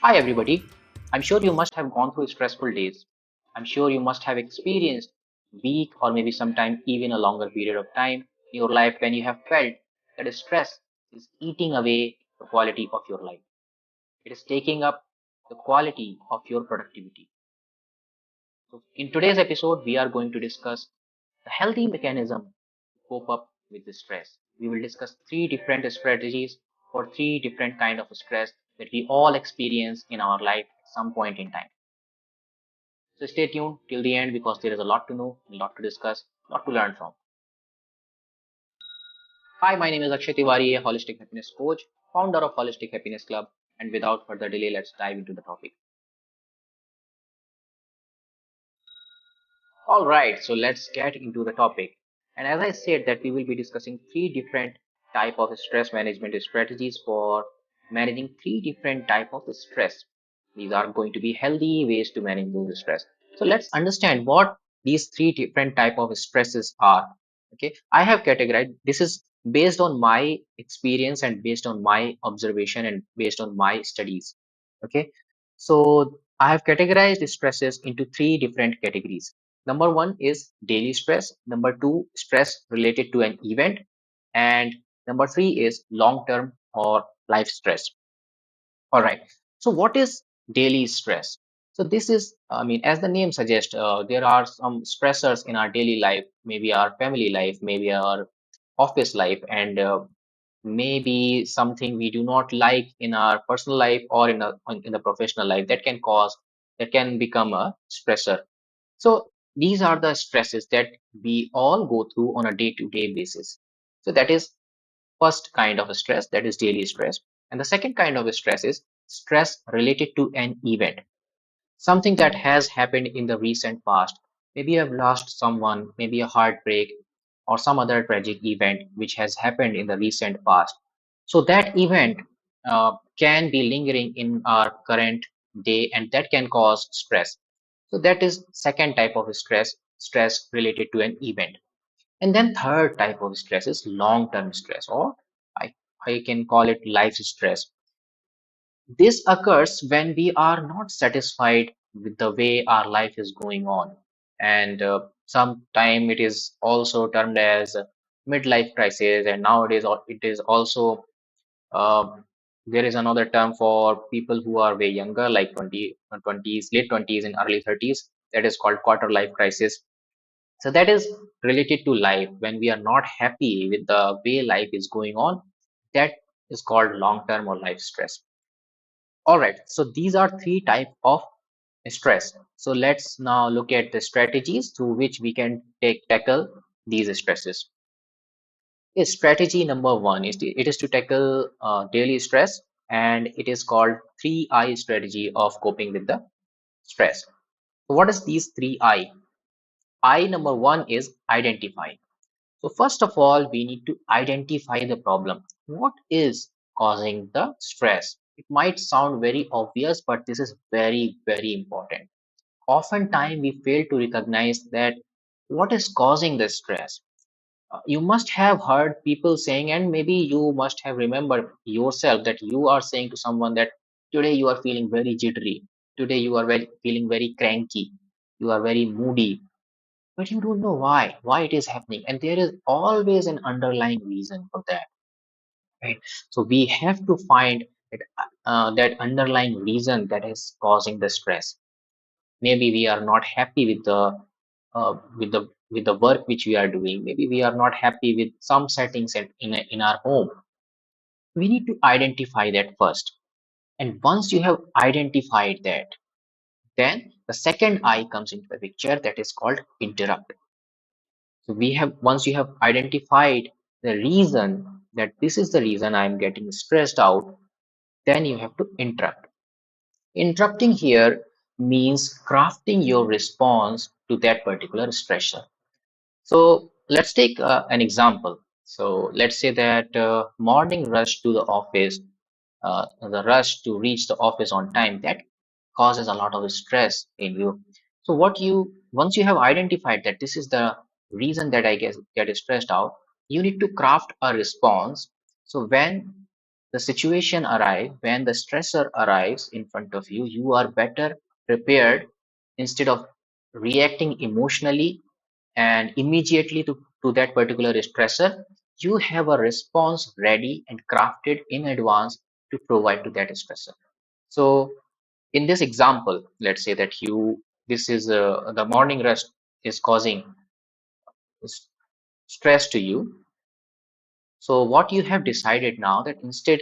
Hi, everybody. I'm sure you must have gone through stressful days. I'm sure you must have experienced week or maybe sometime even a longer period of time in your life when you have felt that stress is eating away the quality of your life. It is taking up the quality of your productivity. So, in today's episode, we are going to discuss the healthy mechanism to cope up with the stress. We will discuss three different strategies for three different kind of stress that we all experience in our life at some point in time. So stay tuned till the end because there is a lot to know, a lot to discuss, a lot to learn from. Hi, my name is Akshay Tiwari, a holistic happiness coach, founder of Holistic Happiness Club. And without further delay, let's dive into the topic. All right, so let's get into the topic. And as I said that we will be discussing three different type of stress management strategies for managing three different type of stress. These are going to be healthy ways to manage those stress. So let's understand what these three different type of stresses are. Okay, I have categorized. This is based on my experience and based on my observation and based on my studies. Okay, so I have categorized stresses into three different categories. Number one is daily stress. Number two, stress related to an event. And number three is long term or life stress. All right. So, what is daily stress? So, this is, I mean, as the name suggests, there are some stressors in our daily life, maybe our family life, maybe our office life, and maybe something we do not like in our personal life or in the professional life that can become a stressor. So these are the stresses that we all go through on a day-to-day basis. So that is first kind of stress, that is daily stress. And the second kind of stress is stress related to an event, something that has happened in the recent past. Maybe you have lost someone, maybe a heartbreak, or some other tragic event which has happened in the recent past. So that event can be lingering in our current day, and that can cause stress. So that is second type of stress, stress related to an event. And then third type of stress is long-term stress, or I, I can call it life stress. This occurs when we are not satisfied with the way our life is going on. And sometime it is also termed as a midlife crisis. And nowadays it is also, there is another term for people who are way younger, like 20s, late 20s and early 30s. That is called quarter life crisis. So that is related to life. When we are not happy with the way life is going on, that is called long-term or life stress. All right, so these are three type of stress. So let's now look at the strategies through which we can tackle these stresses. Yes, strategy number one is it is to tackle daily stress, and it is called 3I strategy of coping with the stress. So what is these 3I? I number one is identify. So first of all, we need to identify the problem. What is causing the stress? It might sound very obvious, but this is very, very important. Oftentimes, we fail to recognize that what is causing the stress. You must have heard people saying, and maybe you must have remembered yourself that you are saying to someone that today you are feeling very jittery, today you are feeling very cranky, you are very moody, but you don't know why it is happening, and there is always an underlying reason for that, right? So we have to find that, that underlying reason that is causing the stress. Maybe we are not happy with the with the work which we are doing. Maybe we are not happy with some settings in our home. We need to identify that first, and once you have identified that, then the second I comes into the picture, that is called interrupt. So we have once you have identified the reason that this is the reason I'm getting stressed out, then you have to interrupt. Interrupting here means crafting your response to that particular stressor. So let's take an example. So let's say that morning rush to the office, the rush to reach the office on time, that causes a lot of stress in you. So what you once you have identified that this is the reason that I get stressed out, you need to craft a response. So when the situation arrive, when the stressor arrives in front of you, you are better prepared. Instead of reacting emotionally and immediately to that particular stressor, you have a response ready and crafted in advance to provide to that stressor. So in this example, let's say that this is the morning rush is causing s- stress to you. So what you have decided now, that instead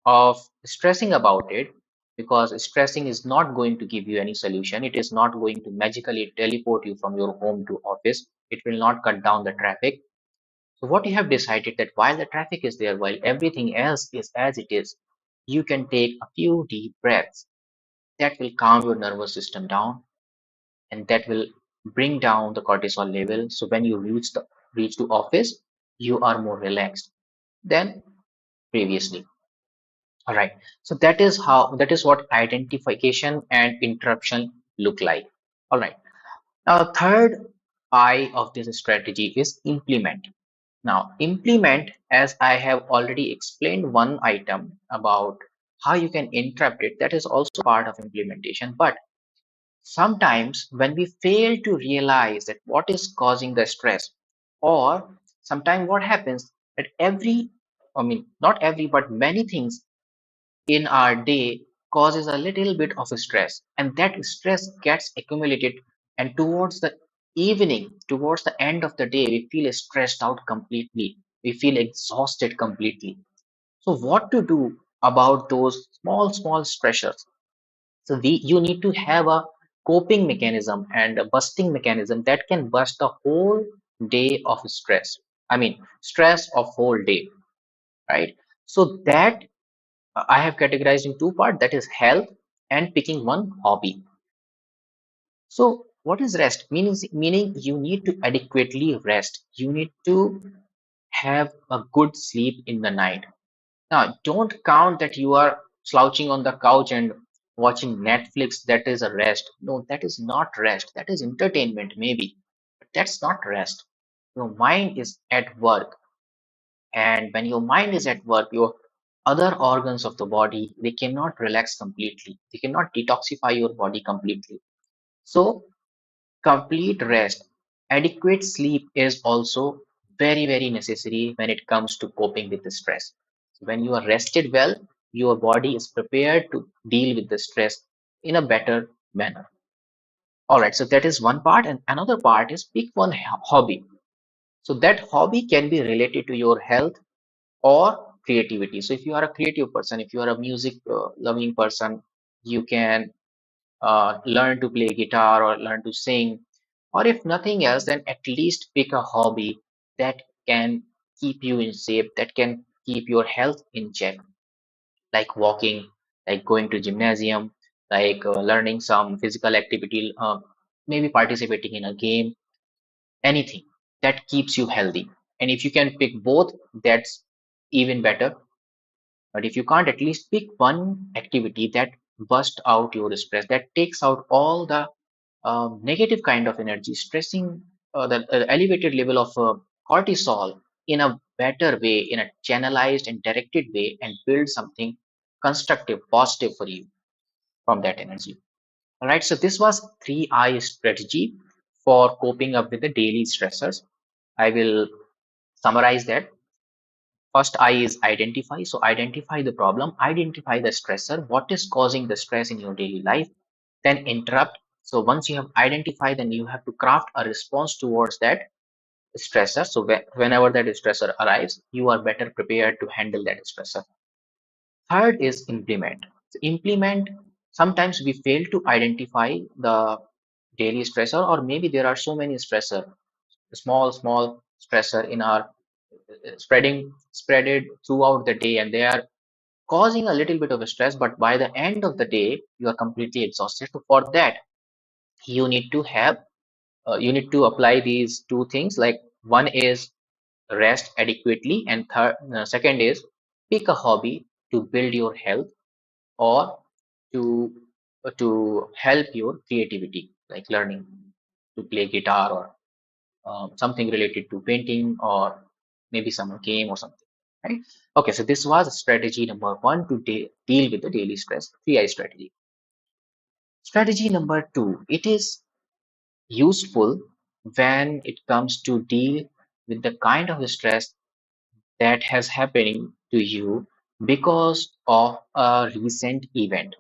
of stressing about it, because stressing is not going to give you any solution, it is not going to magically teleport you from your home to office, it will not cut down the traffic. So what you have decided, that while the traffic is there, while everything else is as it is, you can take a few deep breaths that will calm your nervous system down, and that will bring down the cortisol level. So when you reach to office, you are more relaxed than previously. All right. So that is what identification and interruption look like. All right. Now, third I of this strategy is implement. Now, implement, as I have already explained one item about how you can interrupt it, that is also part of implementation. But sometimes when we fail to realize that what is causing the stress, or sometimes what happens that I mean, not every, but many things in our day causes a little bit of stress, and that stress gets accumulated, and towards the evening, towards the end of the day, we feel stressed out completely, we feel exhausted completely. So what to do about those small stressors? So you need to have a coping mechanism and a busting mechanism that can bust a whole day of stress, I mean stress of whole day, right? So that I have categorized in two parts, that is health and picking one hobby. So what is rest? Meaning you need to adequately rest. You need to have a good sleep in the night. Now, don't count that you are slouching on the couch and watching Netflix. That is a rest. No, that is not rest. That is entertainment, maybe. But that's not rest. Your mind is at work. And when your mind is at work, your other organs of the body, they cannot relax completely. They cannot detoxify your body completely. So complete rest, adequate sleep is also very necessary when it comes to coping with the stress. When you are rested well, your body is prepared to deal with the stress in a better manner. All right, so that is one part, and another part is pick one hobby. So that hobby can be related to your health or creativity. So if you are a creative person, if you are a music loving person, you can learn to play guitar or learn to sing, or if nothing else, then at least pick a hobby that can keep you in shape, that can keep your health in check, like walking, like going to gymnasium, like learning some physical activity, maybe participating in a game, anything that keeps you healthy. And if you can pick both, that's even better. But if you can't, at least pick one activity that busts out your stress, that takes out all the negative kind of energy, stressing the elevated level of cortisol in a better way, in a channelized and directed way, and build something constructive, positive for you from that energy. All right, so this was 3I strategy for coping up with the daily stressors. I will summarize that. First I is identify. So identify the problem, identify the stressor, what is causing the stress in your daily life. Then interrupt. So once you have identified, then you have to craft a response towards that stressor. So whenever that stressor arrives, you are better prepared to handle that stressor. Third is implement. So implement, sometimes we fail to identify the daily stressor, or maybe there are so many stressor, small stressor in our spread it throughout the day, and they are causing a little bit of a stress, but by the end of the day you are completely exhausted. So for that, you need to have you need to apply these two things, like one is rest adequately, and second is pick a hobby to build your health, or to help your creativity, like learning to play guitar, or something related to painting, or maybe some game or something. right? Okay, so this was strategy number one to deal with the daily stress, 3I strategy. Strategy number two, it is useful when it comes to deal with the kind of stress that has happening to you because of a recent event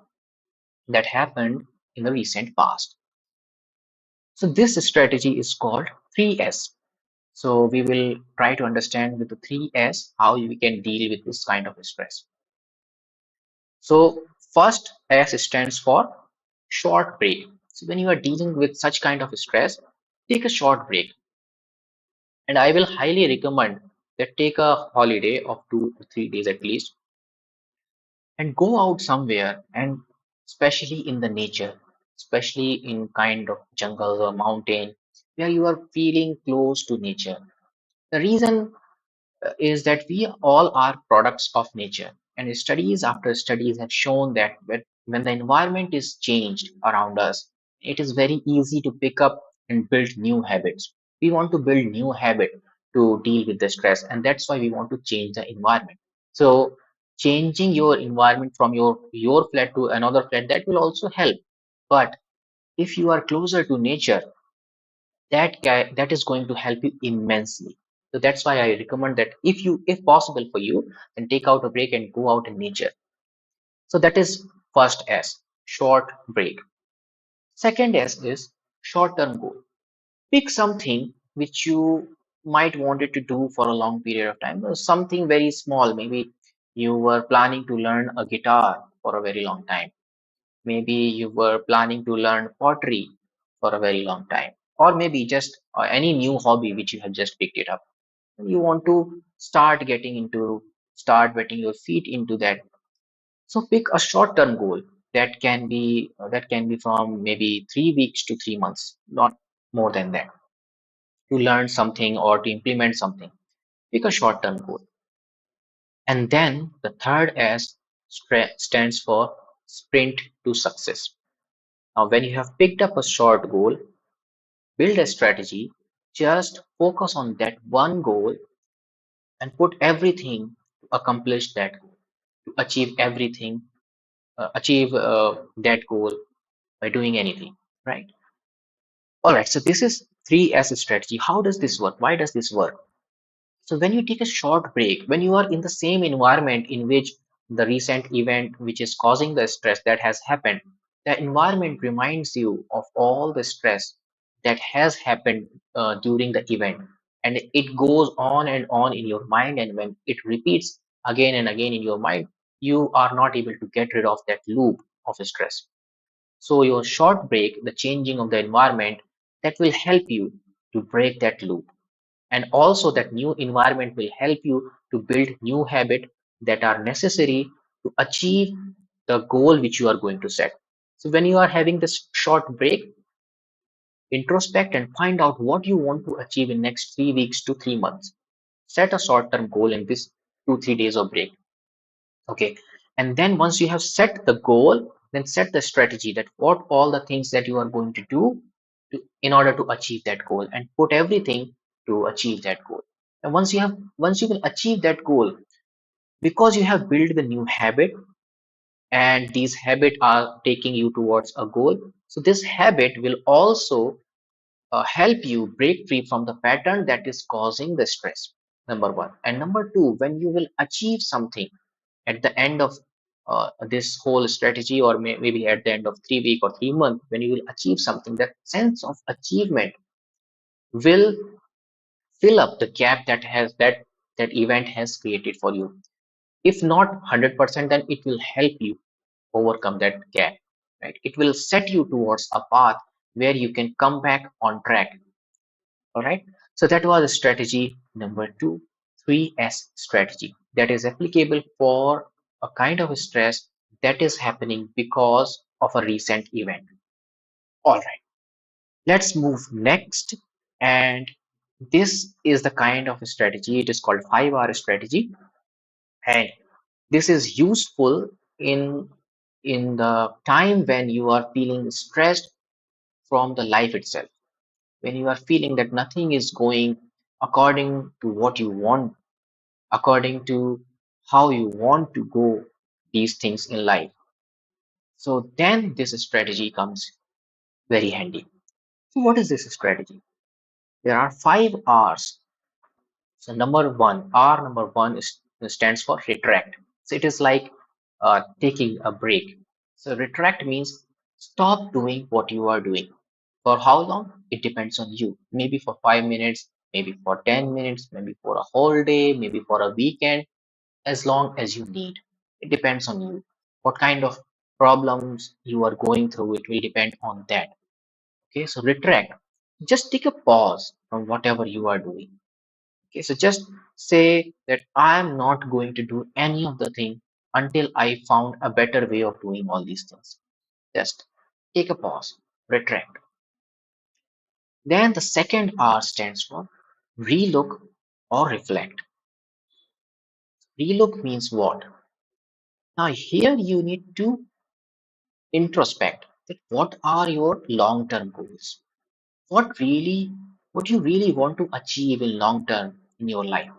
that happened in the recent past. So this strategy is called 3S. So we will try to understand with the 3S how we can deal with this kind of stress. So first S stands for short break. So when you are dealing with such kind of stress, take a short break. And I will highly recommend that take a holiday of 2 to 3 days at least and go out somewhere, and especially in the nature, especially in kind of jungle or mountain where you are feeling close to nature. The reason is that we all are products of nature, and studies after studies have shown that when the environment is changed around us, it is very easy to pick up and build new habits. We want to build new habit to deal with the stress, and that's why we want to change the environment. So changing your environment from your flat to another flat, that will also help. But if you are closer to nature, that is going to help you immensely. So that's why I recommend that if possible for you, then take out a break and go out in nature. So that is first S, short break. Second S is short term goal. Pick something which you might wanted to do for a long period of time, or something very small. Maybe you were planning to learn a guitar for a very long time. Maybe you were planning to learn pottery for a very long time, or maybe just any new hobby which you have just picked it up. And you want to start wetting your feet into that. So pick a short-term goal that can be from maybe 3 weeks to 3 months, not more than that, to learn something or to implement something. Pick a short-term goal, and then the third S stands for sprint to success. Now, when you have picked up a short goal, build a strategy, just focus on that one goal and put everything to accomplish that goal, to achieve everything, achieve that goal by doing anything, right? All right, so this is 3S strategy. How does this work? Why does this work? So when you take a short break, when you are in the same environment in which the recent event which is causing the stress that has happened, the environment reminds you of all the stress that has happened during the event. And it goes on and on in your mind. And when it repeats again and again in your mind, you are not able to get rid of that loop of stress. So your short break, the changing of the environment, that will help you to break that loop, and also that new environment will help you to build new habits that are necessary to achieve the goal which you are going to set. So when you are having this short break, introspect and find out what you want to achieve in next 3 weeks to 3 months. Set a short term goal in this 2 3 days of break. Okay, and then once you have set the goal, then set the strategy that what all the things that you are going to do in order to achieve that goal, and put everything to achieve that goal. And once you will achieve that goal, because you have built the new habit, and these habits are taking you towards a goal, so this habit will also help you break free from the pattern that is causing the stress. Number one. And number two, when you will achieve something at the end of this whole strategy, or maybe at the end of 3 week or 3 month, when you will achieve something, that sense of achievement will fill up the gap that event has created for you. If not 100%, then it will help you overcome that gap, right? It will set you towards a path where you can come back on track. All right, so that was strategy number two, 3S strategy, that is applicable for a kind of stress that is happening because of a recent event. All right, let's move next. And this is the kind of strategy, it is called 5R strategy. And this is useful in the time when you are feeling stressed from the life itself, when you are feeling that nothing is going according to what you want, according to how you want to go these things in life. So then this strategy comes very handy. So what is this strategy? There are 5 R's. So R number one stands for retract. So it is like taking a break. So retract means stop doing what you are doing. For how long? It depends on you. Maybe for 5 minutes, maybe for 10 minutes, maybe for a whole day, maybe for a weekend, as long as you need. It depends on you. What kind of problems you are going through, it will depend on that. Okay, so retract. Just take a pause from whatever you are doing. Okay, so just say that I am not going to do any of the thing until I found a better way of doing all these things. Just take a pause, retract. Then the second R stands for relook or reflect. Relook means what? Now here you need to introspect that what are your long-term goals? What you really want to achieve in long term in your life?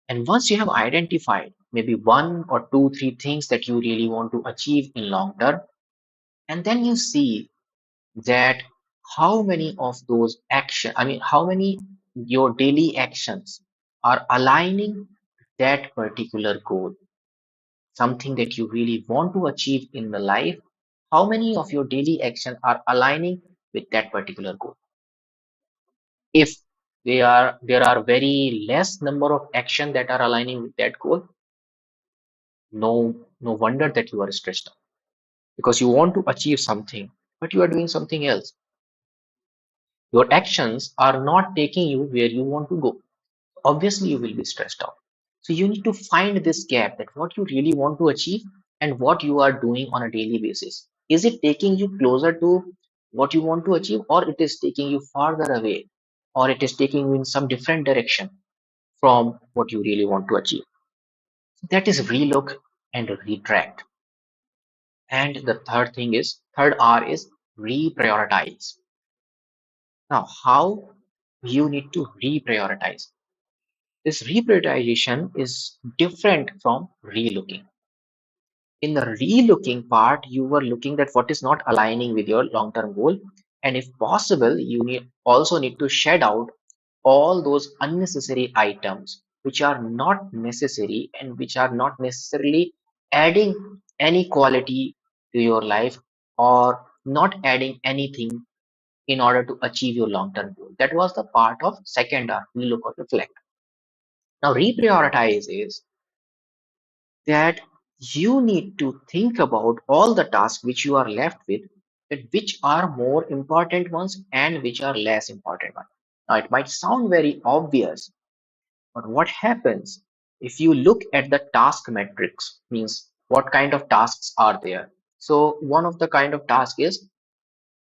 And once you have identified maybe one or two, three things that you really want to achieve in long term, and then you see that how many of those how many your daily actions are aligning that particular goal, something that you really want to achieve in the life, how many of your daily actions are aligning with that particular goal? If there are very less number of action that are aligning with that goal, no wonder that you are stressed out because you want to achieve something, but you are doing something else. Your actions are not taking you where you want to go. Obviously, you will be stressed out. So you need to find this gap that what you really want to achieve and what you are doing on a daily basis. Is it taking you closer to what you want to achieve, or it is taking you farther away, or it is taking you in some different direction from what you really want to achieve? That is relook and retract. And the third R is reprioritize. Now, how you need to reprioritize? This reprioritization is different from relooking. In the relooking part, you were looking at what is not aligning with your long-term goal, and if possible, also need to shed out all those unnecessary items which are not necessary and which are not necessarily adding any quality to your life or not adding anything in order to achieve your long-term goal. That was the part of second R, relook or reflect. Now, reprioritize is that you need to think about all the tasks which you are left with, that which are more important ones and which are less important ones. Now, it might sound very obvious, but what happens if you look at the task matrix, means what kind of tasks are there? So, one of the kind of task is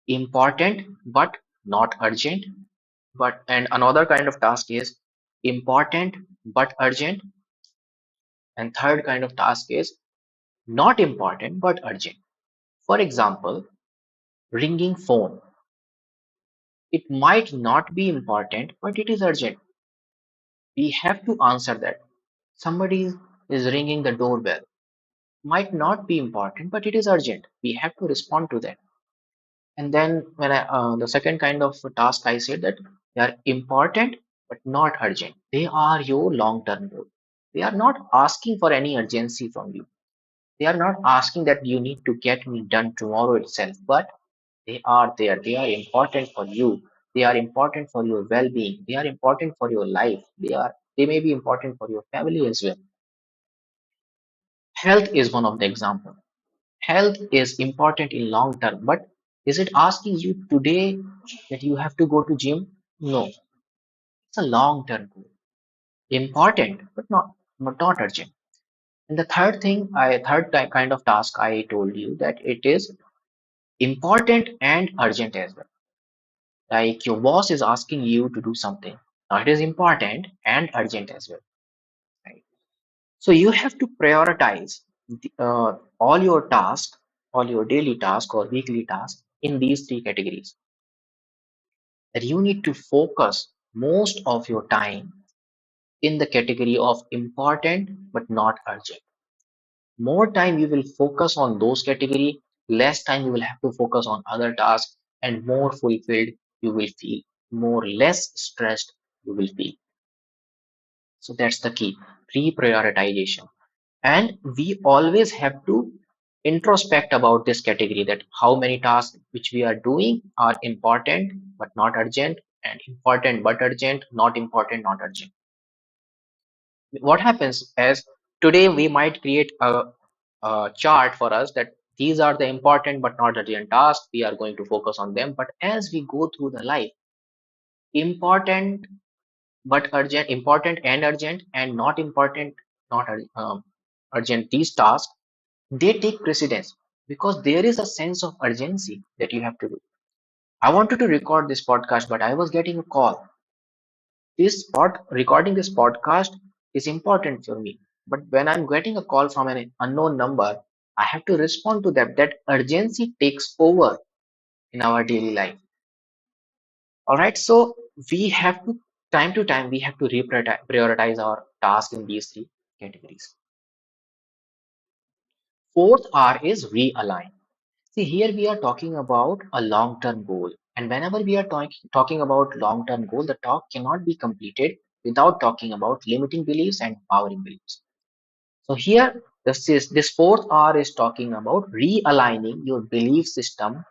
important but not urgent, and another kind of task is important but urgent, and third kind of task is not important but urgent. For example, ringing phone. It might not be important, but it is urgent. We have to answer that. Somebody is ringing the doorbell. Might not be important, but it is urgent. We have to respond to that. And then the second kind of task, I said that they are important but not urgent. They are your long-term goal. They are not asking for any urgency from you. They are not asking that you need to get me done tomorrow itself, but they are there. They are important for you. They are important for your well-being. They are important for your life. They may be important for your family as well. Health is one of the example. Health is important in long term, but is it asking you today that you have to go to gym? No, it's a long term goal. Important, but not urgent. And the kind of task I told you that it is important and urgent as well. Like your boss is asking you to do something. Now it is important and urgent as well, right? So you have to prioritize all your tasks, all your daily tasks or weekly tasks in these three categories. That you need to focus most of your time in the category of important but not urgent. More time you will focus on those category, less time you will have to focus on other tasks, and more fulfilled you will feel, more less stressed you will feel. So that's the key, reprioritization. And we always have to introspect about this category, that how many tasks which we are doing are important but not urgent, and important but urgent, not important, not urgent. What happens is, today we might create a chart for us that these are the important but not urgent tasks, we are going to focus on them. But as we go through the life, important but urgent, important and urgent, and not important, not urgent, these tasks, they take precedence, because there is a sense of urgency that you have to do. I wanted to record this podcast, but I was getting a call. Recording this podcast is important for me. But when I'm getting a call from an unknown number, I have to respond to that. That urgency takes over in our daily life. All right. So we have to time, we have to prioritize our task in these three categories. Fourth R is realign. See, here we are talking about a long-term goal. And whenever we are talking about long-term goal, the talk cannot be completed without talking about limiting beliefs and empowering beliefs. So here, this fourth R is talking about realigning your belief system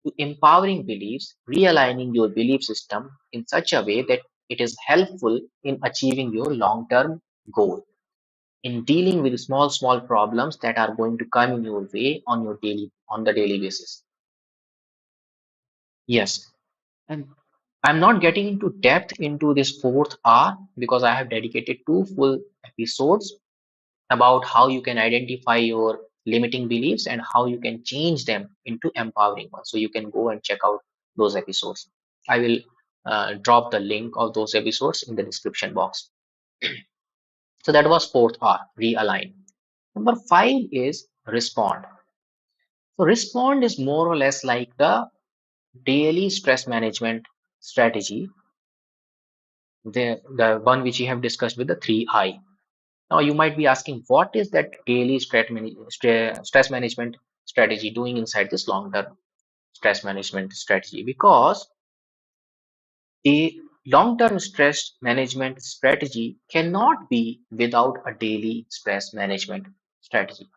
to empowering beliefs, realigning your belief system in such a way that it is helpful in achieving your long-term goal, in dealing with small problems that are going to come in your way on the daily basis. Yes. And I'm not getting into depth into this fourth R because I have dedicated two full episodes about how you can identify your limiting beliefs and how you can change them into empowering ones. So you can go and check out those episodes. I will drop the link of those episodes in the description box. So that was fourth R, realign. Number five is respond. So respond is more or less like the daily stress management strategy, the one which you have discussed with the three I. Now you might be asking, what is that daily stress management strategy doing inside this long-term stress management strategy? Because a long-term stress management strategy cannot be without a daily stress management strategy.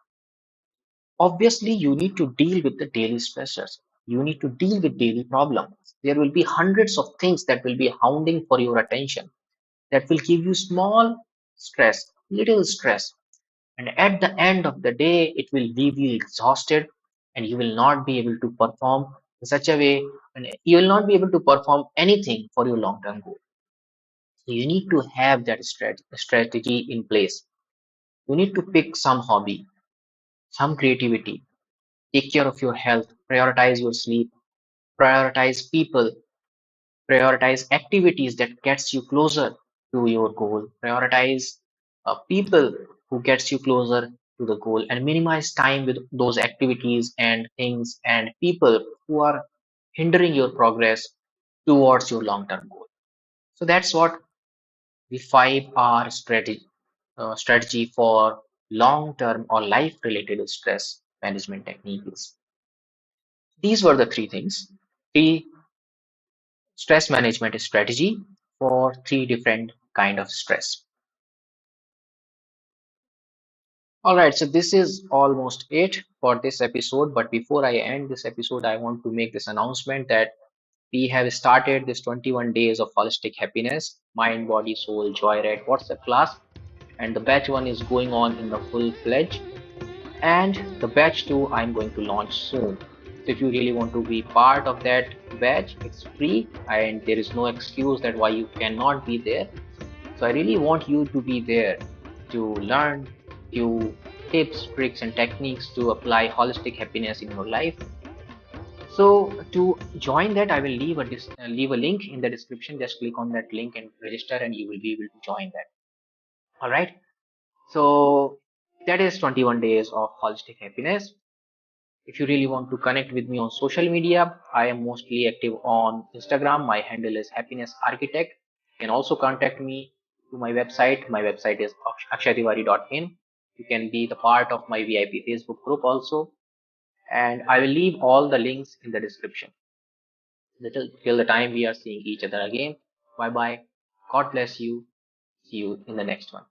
Obviously, you need to deal with the daily stressors. You need to deal with daily problems. There will be hundreds of things that will be hounding for your attention, that will give you small stress, little stress. And at the end of the day, it will leave you exhausted, and you will not be able to perform in such a way, and you will not be able to perform anything for your long term goal. So you need to have that strategy in place. You need to pick some hobby, some creativity, take care of your health, prioritize your sleep, prioritize people, prioritize activities that gets you closer to your goal, prioritize people who gets you closer to the goal, and minimize time with those activities and things and people who are hindering your progress towards your long-term goal. So that's what the 5R strategy for long-term or life-related stress management technique is. These were the three things, three stress management strategy for three different kind of stress. All right, so this is almost it for this episode. But before I end this episode, I want to make this announcement that we have started this 21 days of holistic happiness, mind, body, soul, joyride WhatsApp class, and the batch one is going on in the full fledged, and the batch two I'm going to launch soon. So if you really want to be part of that batch, it's free and there is no excuse that why you cannot be there. So I really want you to be there to learn few tips, tricks, and techniques to apply holistic happiness in your life. So to join that, I will leave a link in the description. Just click on that link and register, and you will be able to join that. All right. So that is 21 days of holistic happiness. If you really want to connect with me on social media, I am mostly active on Instagram. My handle is happiness architect. You can also contact me to my website. My website is akshaytiwari.in. You can be the part of my VIP Facebook group also, and I will leave all the links in the description. Till the time we are seeing each other again. Bye bye. God bless you. See you in the next one.